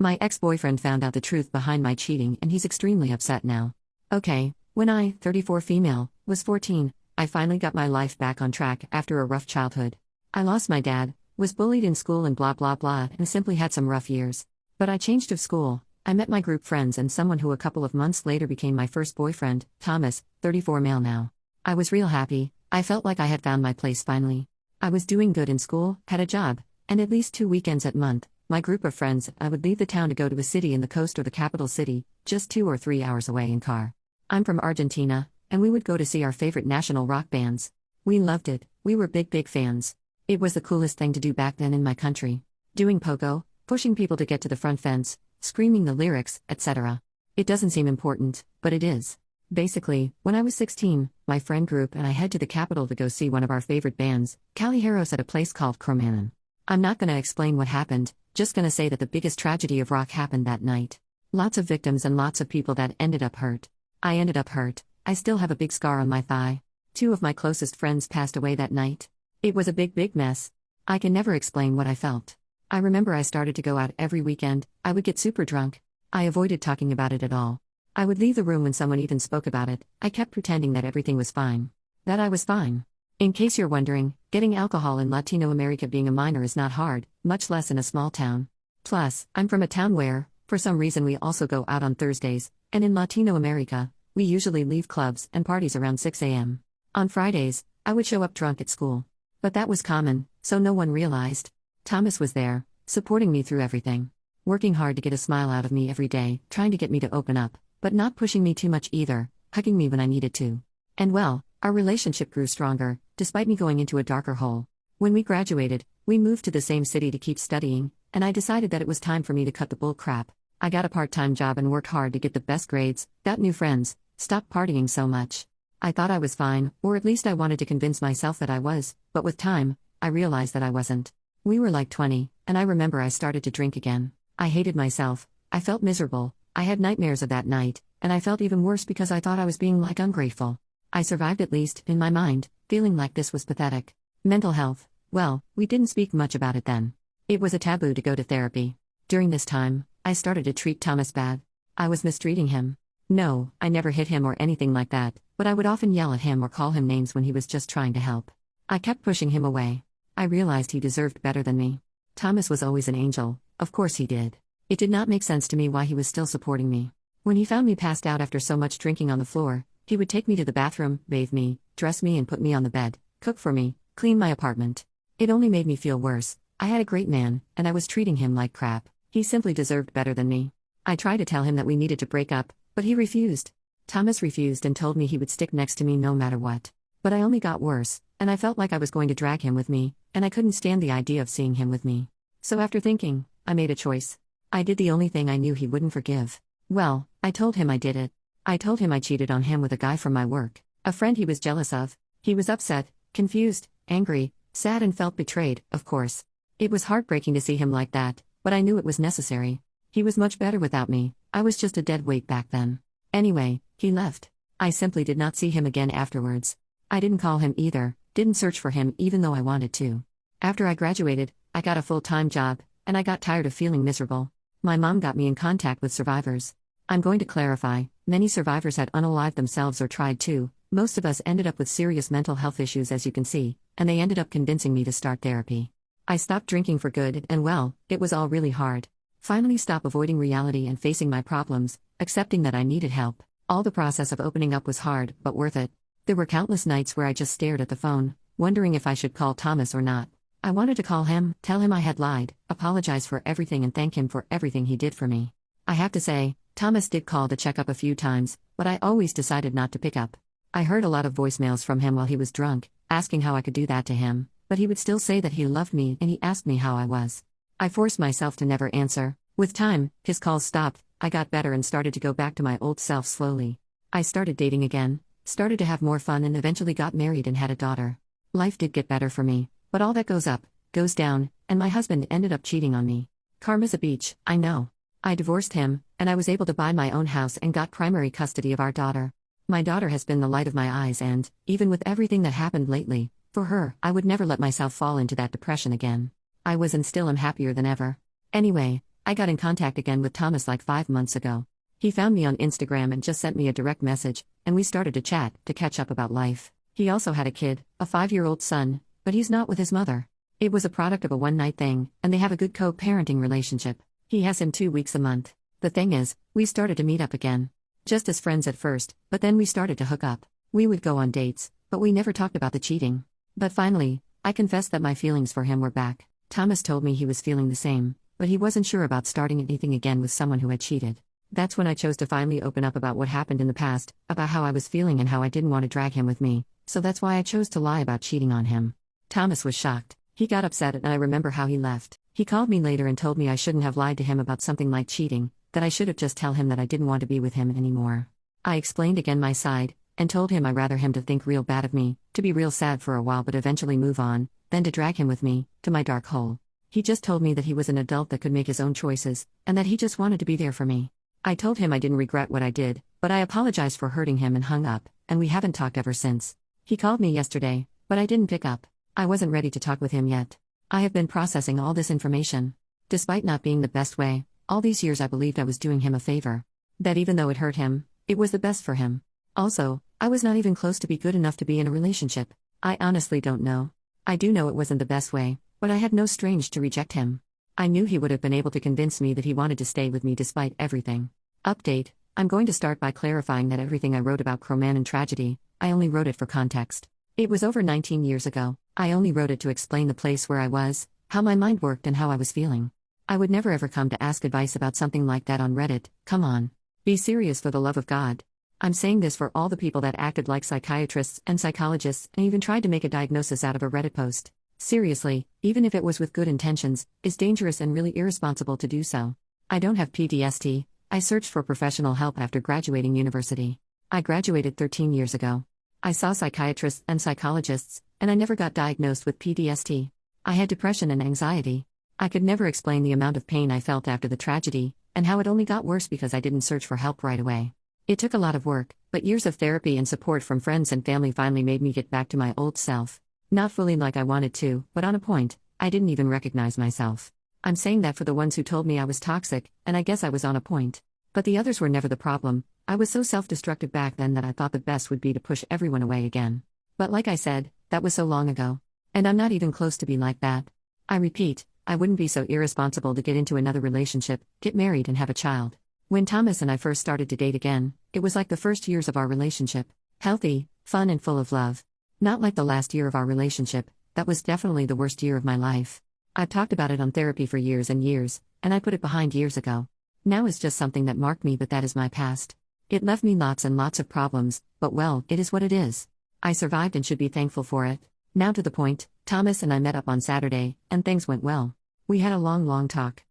My ex-boyfriend found out the truth behind my cheating and he's extremely upset now. Okay, when I, 34 female, was 14, I finally got my life back on track after a rough childhood. I lost my dad, was bullied in school and blah blah blah, and simply had some rough years. But I changed of school, I met my group friends and someone who a couple of months later became my first boyfriend, Thomas, 34 male now. I was real happy, I felt like I had found my place finally. I was doing good in school, had a job, and at least 2 weekends a month, my group of friends, I would leave the town to go to a city in the coast or the capital city, just 2 or 3 hours away in car. I'm from Argentina, and we would go to see our favorite national rock bands. We loved it, we were big fans. It was the coolest thing to do back then in my country. Doing pogo, pushing people to get to the front fence, screaming the lyrics, etc. It doesn't seem important, but it is. Basically, when I was 16, my friend group and I head to the capital to go see one of our favorite bands, Callejeros, at a place called Cromanon. I'm not gonna explain what happened, just gonna say that the biggest tragedy of rock happened that night. Lots of victims and lots of people that ended up hurt. I ended up hurt. I still have a big scar on my thigh. 2 of my closest friends passed away that night. It was a big mess. I can never explain what I felt. I remember I started to go out every weekend, I would get super drunk. I avoided talking about it at all. I would leave the room when someone even spoke about it, I kept pretending that everything was fine. That I was fine. In case you're wondering, getting alcohol in Latino America being a minor is not hard, much less in a small town. Plus, I'm from a town where, for some reason, we also go out on Thursdays, and in Latino America, we usually leave clubs and parties around 6 a.m. On Fridays, I would show up drunk at school. But that was common, so no one realized. Thomas was there, supporting me through everything. Working hard to get a smile out of me every day, trying to get me to open up, but not pushing me too much either, hugging me when I needed to. And well, our relationship grew stronger, despite me going into a darker hole. When we graduated, we moved to the same city to keep studying, and I decided that it was time for me to cut the bull crap. I got a part-time job and worked hard to get the best grades, got new friends, stopped partying so much. I thought I was fine, or at least I wanted to convince myself that I was, but with time, I realized that I wasn't. We were like 20, and I remember I started to drink again. I hated myself, I felt miserable, I had nightmares of that night, and I felt even worse because I thought I was being like ungrateful. I survived, at least, in my mind, feeling like this was pathetic. Mental health, well, we didn't speak much about it then. It was a taboo to go to therapy. During this time, I started to treat Thomas bad. I was mistreating him. No, I never hit him or anything like that, but I would often yell at him or call him names when he was just trying to help. I kept pushing him away. I realized he deserved better than me. Thomas was always an angel, of course he did. It did not make sense to me why he was still supporting me. When he found me passed out after so much drinking on the floor, he would take me to the bathroom, bathe me, dress me and put me on the bed, cook for me, clean my apartment. It only made me feel worse. I had a great man, and I was treating him like crap. He simply deserved better than me. I tried to tell him that we needed to break up, but he refused. Thomas refused and told me he would stick next to me no matter what. But I only got worse, and I felt like I was going to drag him with me, and I couldn't stand the idea of seeing him with me. So after thinking, I made a choice. I did the only thing I knew he wouldn't forgive. Well, I told him I did it. I told him I cheated on him with a guy from my work, a friend he was jealous of. He was upset, confused, angry, sad and felt betrayed, of course. It was heartbreaking to see him like that, but I knew it was necessary. He was much better without me, I was just a dead weight back then. Anyway, he left. I simply did not see him again afterwards. I didn't call him either, didn't search for him even though I wanted to. After I graduated, I got a full-time job, and I got tired of feeling miserable. My mom got me in contact with survivors. I'm going to clarify, many survivors had unalived themselves or tried to. Most of us ended up with serious mental health issues, as you can see, and they ended up convincing me to start therapy. I stopped drinking for good, and well, it was all really hard. Finally stop avoiding reality and facing my problems, accepting that I needed help. All the process of opening up was hard, but worth it. There were countless nights where I just stared at the phone, wondering if I should call Thomas or not. I wanted to call him, tell him I had lied, apologize for everything and thank him for everything he did for me. I have to say, Thomas did call to check up a few times, but I always decided not to pick up. I heard a lot of voicemails from him while he was drunk, asking how I could do that to him, but he would still say that he loved me and he asked me how I was. I forced myself to never answer. With time, his calls stopped, I got better and started to go back to my old self slowly. I started dating again, started to have more fun and eventually got married and had a daughter. Life did get better for me, but all that goes up, goes down, and my husband ended up cheating on me. Karma's a beach, I know. I divorced him, and I was able to buy my own house and got primary custody of our daughter. My daughter has been the light of my eyes and, even with everything that happened lately, for her, I would never let myself fall into that depression again. I was and still am happier than ever. Anyway, I got in contact again with Thomas like 5 months ago. He found me on Instagram and just sent me a direct message, and we started to chat, to catch up about life. He also had a kid, a 5-year-old son, but he's not with his mother. It was a product of a one-night thing, and they have a good co-parenting relationship. He has him 2 weeks a month. The thing is, we started to meet up again. Just as friends at first, but then we started to hook up. We would go on dates, but we never talked about the cheating. But finally, I confessed that my feelings for him were back. Thomas told me he was feeling the same, but he wasn't sure about starting anything again with someone who had cheated. That's when I chose to finally open up about what happened in the past, about how I was feeling and how I didn't want to drag him with me, so that's why I chose to lie about cheating on him. Thomas was shocked. He got upset and I remember how he left. He called me later and told me I shouldn't have lied to him about something like cheating, that I should have just tell him that I didn't want to be with him anymore. I explained again my side, and told him I'd rather him to think real bad of me, to be real sad for a while but eventually move on, than to drag him with me, to my dark hole. He just told me that he was an adult that could make his own choices, and that he just wanted to be there for me. I told him I didn't regret what I did, but I apologized for hurting him and hung up, and we haven't talked ever since. He called me yesterday, but I didn't pick up. I wasn't ready to talk with him yet. I have been processing all this information. Despite not being the best way, all these years I believed I was doing him a favor. That even though it hurt him, it was the best for him. Also, I was not even close to be good enough to be in a relationship. I honestly don't know. I do know it wasn't the best way, but I had no strength to reject him. I knew he would have been able to convince me that he wanted to stay with me despite everything. Update: I'm going to start by clarifying that everything I wrote about Croman and tragedy, I only wrote it for context. It was over 19 years ago. I only wrote it to explain the place where I was, how my mind worked and how I was feeling. I would never ever come to ask advice about something like that on Reddit. Come on. Be serious for the love of God. I'm saying this for all the people that acted like psychiatrists and psychologists and even tried to make a diagnosis out of a Reddit post. Seriously, even if it was with good intentions, it's dangerous and really irresponsible to do so. I don't have PTSD. I searched for professional help after graduating university. I graduated 13 years ago. I saw psychiatrists and psychologists, and I never got diagnosed with PTSD. I had depression and anxiety. I could never explain the amount of pain I felt after the tragedy, and how it only got worse because I didn't search for help right away. It took a lot of work, but years of therapy and support from friends and family finally made me get back to my old self. Not fully like I wanted to, but on a point, I didn't even recognize myself. I'm saying that for the ones who told me I was toxic, and I guess I was on a point. But the others were never the problem. I was so self-destructive back then that I thought the best would be to push everyone away again. But like I said, that was so long ago. And I'm not even close to be like that. I repeat, I wouldn't be so irresponsible to get into another relationship, get married and have a child. When Thomas and I first started to date again, it was like the first years of our relationship. Healthy, fun and full of love. Not like the last year of our relationship. That was definitely the worst year of my life. I've talked about it on therapy for years, and I put it behind years ago. Now it's just something that marked me, but that is my past. It left me lots and lots of problems, but well, it is what it is. I survived and should be thankful for it. Now to the point, Thomas and I met up on Saturday, and things went well. We had a long talk.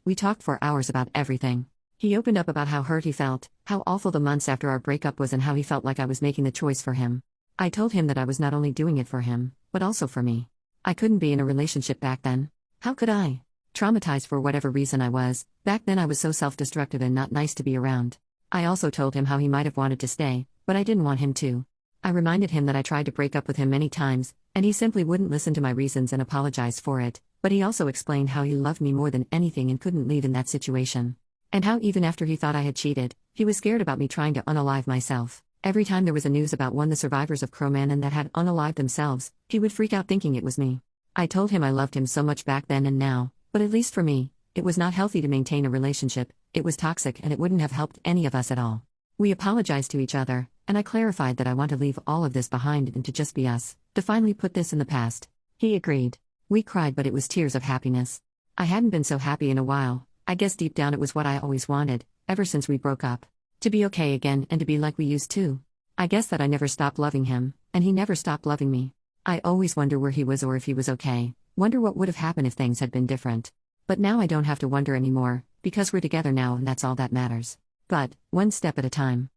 We talked for hours about everything. He opened up about how hurt he felt, how awful the months after our breakup was, and how he felt like I was making the choice for him. I told him that I was not only doing it for him, but also for me. I couldn't be in a relationship back then. How could I? Traumatized for whatever reason I was, back then I was so self-destructive and not nice to be around. I also told him how he might have wanted to stay, but I didn't want him to. I reminded him that I tried to break up with him many times, and he simply wouldn't listen to my reasons and apologize for it, but he also explained how he loved me more than anything and couldn't leave in that situation. And how even after he thought I had cheated, he was scared about me trying to unalive myself. Every time there was a news about one of the survivors of Croman and that had unalived themselves, he would freak out thinking it was me. I told him I loved him so much back then and now, but at least for me, it was not healthy to maintain a relationship, it was toxic and it wouldn't have helped any of us at all. We apologized to each other, and I clarified that I want to leave all of this behind and to just be us, to finally put this in the past. He agreed. We cried, but it was tears of happiness. I hadn't been so happy in a while. I guess deep down it was what I always wanted, ever since we broke up. To be okay again and to be like we used to. I guess that I never stopped loving him, and he never stopped loving me. I always wonder where he was or if he was okay, wonder what would have happened if things had been different. But now I don't have to wonder anymore, because we're together now and that's all that matters. But, one step at a time.